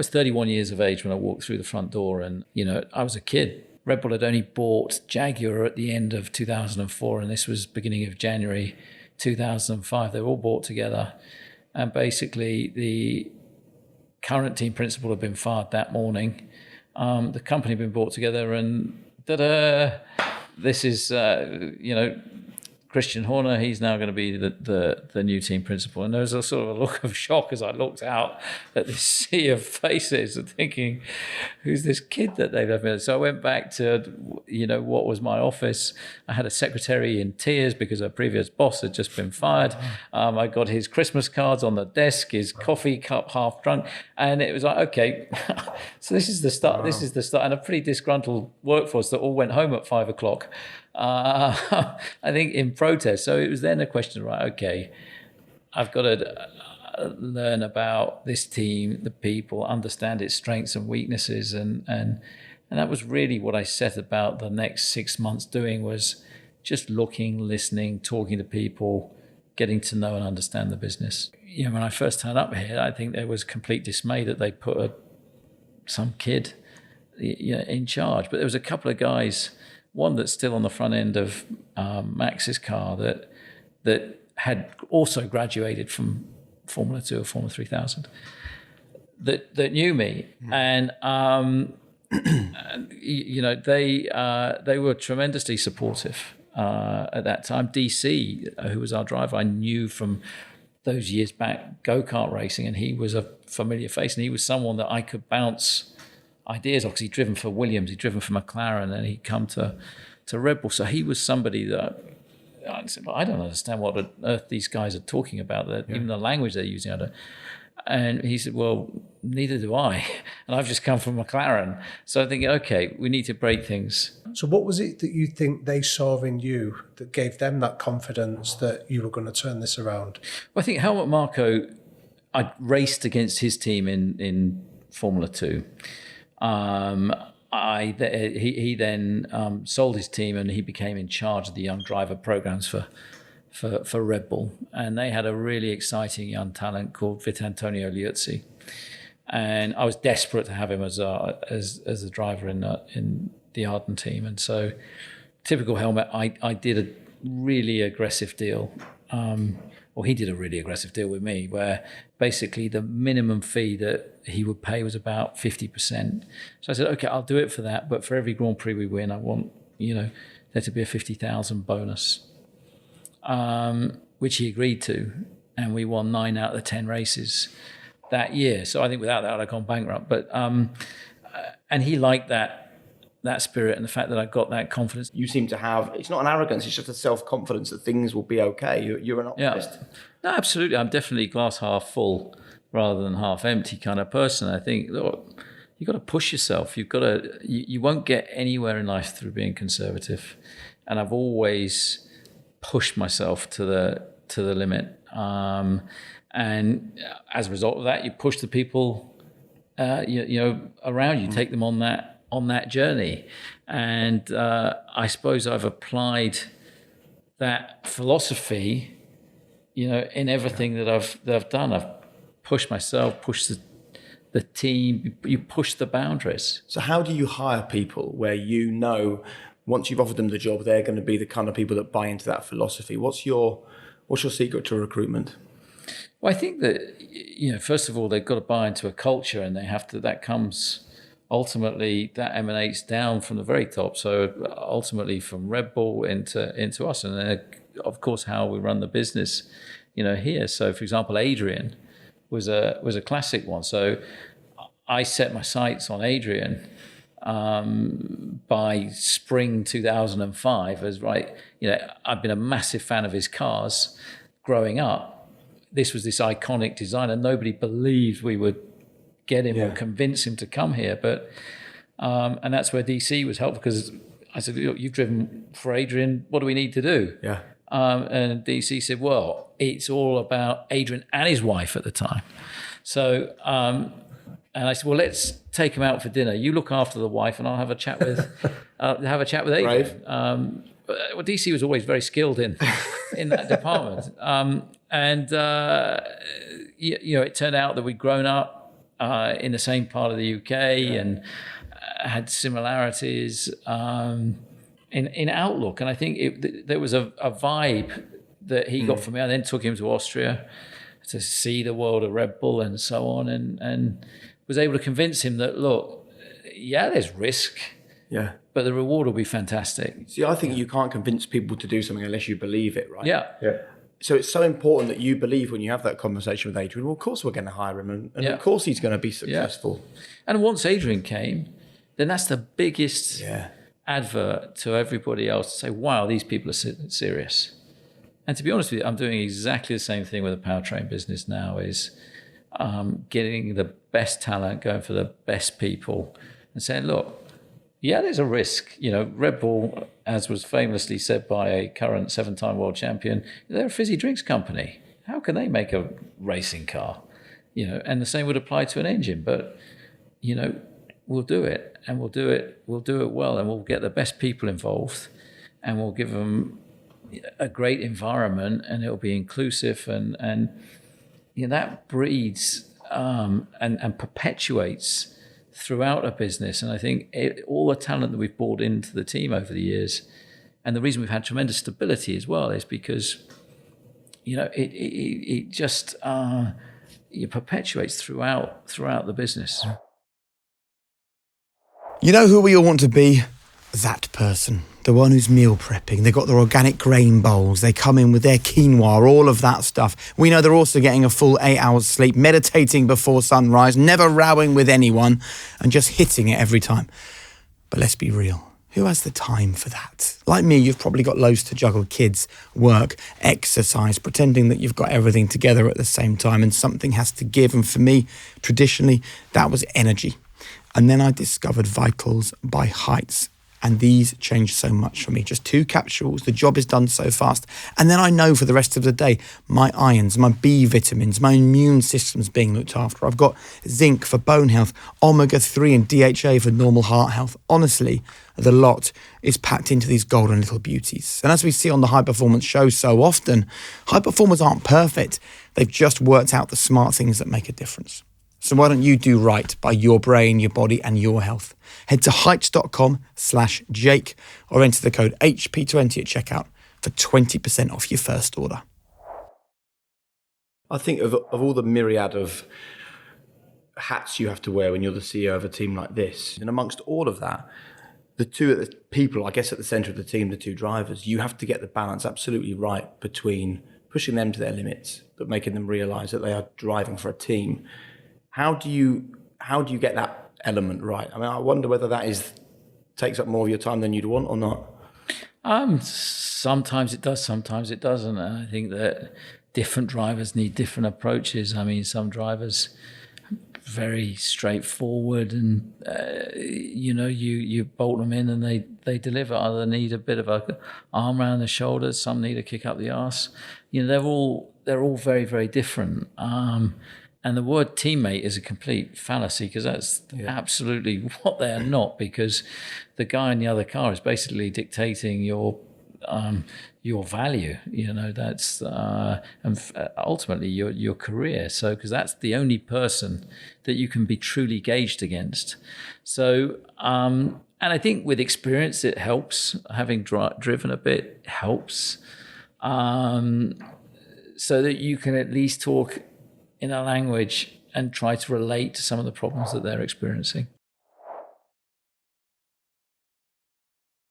was 31 years of age when I walked through the front door, and, I was a kid. Red Bull had only bought Jaguar at the end of 2004, and this was beginning of January 2005. They were all bought together. And basically, the current team principal had been fired that morning. The company had been brought together, and this is, Christian Horner. He's now going to be the new team principal. And there was a sort of a look of shock as I looked out at this sea of faces and thinking, who's this kid that they've left me? So I went back to, what was my office. I had a secretary in tears because her previous boss had just been fired. I got his Christmas cards on the desk, his coffee cup half drunk. And it was like, okay, so this is the start. Wow. This is the start. And a pretty disgruntled workforce that all went home at 5:00. I think in protest. So it was then a question of, right, okay, I've got to learn about this team, the people, understand its strengths and weaknesses. And that was really what I set about the next 6 months doing, was just looking, listening, talking to people, getting to know and understand the business. When I first turned up here, I think there was complete dismay that they put some kid in charge. But there was a couple of guys, one that's still on the front end of Max's car that had also graduated from Formula 2 or Formula 3000 that knew me. And, they were tremendously supportive at that time. DC, who was our driver, I knew from those years back, go-kart racing, and he was a familiar face, and he was someone that I could bounce ideas off, because he'd driven for Williams, he'd driven for McLaren, and he'd come to Red Bull. So he was somebody that I said, well, I don't understand what on earth these guys are talking about, even the language they're using. And he said, well, neither do I. And I've just come from McLaren. So I'm thinking, okay, we need to break things. So what was it that you think they saw in you that gave them that confidence that you were going to turn this around? Well, I think Helmut Marko, I raced against his team in Formula 2. He then sold his team, and he became in charge of the young driver programs for Red Bull. And they had a really exciting young talent called Vitantonio Liuzzi. And I was desperate to have him as a driver in the Arden team. And so, typical Helmut, I did a really aggressive deal. He did a really aggressive deal with me, where basically the minimum fee that he would pay was about 50%. So I said, okay, I'll do it for that, but for every Grand Prix we win, I want, there to be a 50,000 bonus, which he agreed to. And we won 9 out of the 10 races that year. So I think without that, I'd have gone bankrupt. But, and he liked that spirit and the fact that I got that confidence. You seem to have, it's not an arrogance, it's just a self-confidence that things will be okay. You're an optimist. Yeah. No, absolutely. I'm definitely glass half full rather than half empty kind of person. I think, look, you've got to push yourself. You won't get anywhere in life through being conservative. And I've always pushed myself to the limit. And as a result of that, you push the people, around you, take them on that journey. And I suppose I've applied that philosophy, in everything that I've done. I've pushed myself, pushed the team, you push the boundaries. So how do you hire people where once you've offered them the job, they're going to be the kind of people that buy into that philosophy? What's your secret to recruitment? Well, I think that, first of all, they've got to buy into a culture, and that comes... Ultimately, that emanates down from the very top. So ultimately from Red Bull into us. And then, of course, how we run the business, here. So, for example, Adrian was a classic one. So I set my sights on Adrian by spring 2005 I've been a massive fan of his cars growing up. This was this iconic design, and nobody believed we would get him or convince him to come here. But and that's where DC was helpful, because I said, you've driven for Adrian, what do we need to do? Yeah. And DC said, well, it's all about Adrian and his wife at the time. So and I said, well, let's take him out for dinner. You look after the wife, and I'll have a chat with Adrian. Right. Well, DC was always very skilled in that department. It turned out that we'd grown up. in the same part of the UK and had similarities in outlook. And I think there was a vibe that he got from me. I then took him to Austria to see the world of Red Bull and so on, and was able to convince him that, look, yeah, there's risk, but the reward will be fantastic. See, I think you can't convince people to do something unless you believe it, right? Yeah. So it's so important that you believe when you have that conversation with Adrian, well, of course we're going to hire him, and of course he's going to be successful. And once Adrian came, then that's the biggest advert to everybody else to say, wow, these people are serious. And to be honest with you, I'm doing exactly the same thing with the powertrain business now, is getting the best talent, going for the best people and saying, look, yeah, there's a risk. You know, Red Bull, as was famously said by a current 7-time world champion, they're a fizzy drinks company. How can they make a racing car? You know, and the same would apply to an engine. But, you know, we'll do it, and we'll do it well, and we'll get the best people involved, and we'll give them a great environment, and it'll be inclusive, and you know, that breeds and perpetuates throughout a business. And I think all the talent that we've brought into the team over the years, and the reason we've had tremendous stability as well, is because, you know, it just it perpetuates throughout the business. You know who we all want to be? That person. The one who's meal prepping. They've got their organic grain bowls. They come in with their quinoa, all of that stuff. We know they're also getting a full 8 hours sleep, meditating before sunrise, never rowing with anyone, and just hitting it every time. But let's be real. Who has the time for that? Like me, you've probably got loads to juggle: kids, work, exercise, pretending that you've got everything together at the same time, and something has to give. And for me, traditionally, that was energy. And then I discovered Vitals by Heights. And these changed so much for me. Just 2 capsules, the job is done so fast. And then I know for the rest of the day, my irons, my B vitamins, my immune system's being looked after. I've got zinc for bone health, omega-3 and DHA for normal heart health. Honestly, the lot is packed into these golden little beauties. And as we see on the High Performance show so often, high performers aren't perfect. They've just worked out the smart things that make a difference. So why don't you do right by your brain, your body, and your health? Head to heights.com/Jake or enter the code HP20 at checkout for 20% off your first order. I think of all the myriad of hats you have to wear when you're the CEO of a team like this, and amongst all of that, the two people, I guess, at the centre of the team, the 2 drivers, you have to get the balance absolutely right between pushing them to their limits, but making them realise that they are driving for a team. How do you get that element right? I mean, I wonder whether that takes up more of your time than you'd want or not. Sometimes it does, sometimes it doesn't. And I think that different drivers need different approaches. I mean, some drivers very straightforward, and you know, you bolt them in and they deliver. Other need a bit of a arm around the shoulders. Some need a kick up the arse. You know, they're all very, very different. And the word teammate is a complete fallacy, because that's absolutely what they are not, because the guy in the other car is basically dictating your value. You know, that's and ultimately your career. So, because that's the only person that you can be truly gauged against. So, and I think with experience it helps. Having driven a bit helps, so that you can at least talk in a language and try to relate to some of the problems that they're experiencing.